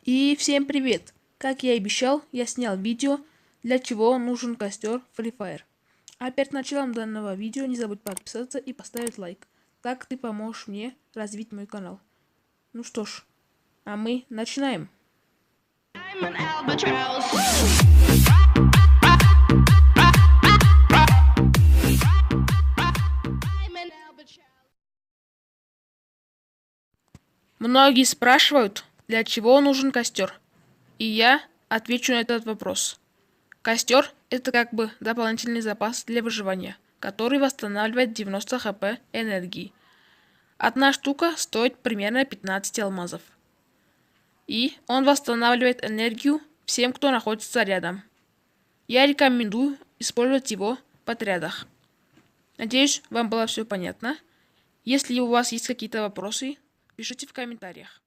И всем привет! Как я и обещал, я снял видео, для чего нужен костер Free Fire. А перед началом данного видео не забудь подписаться и поставить лайк. Так ты поможешь мне развить мой канал. Ну что ж, а мы начинаем. Многие спрашивают, для чего нужен костер. И я отвечу на этот вопрос. Костер – это как бы дополнительный запас для выживания, который восстанавливает 90 хп энергии. Одна штука стоит примерно 15 алмазов. И он восстанавливает энергию всем, кто находится рядом. Я рекомендую использовать его в отрядах. Надеюсь, вам было все понятно. Если у вас есть какие-то вопросы, пишите в комментариях.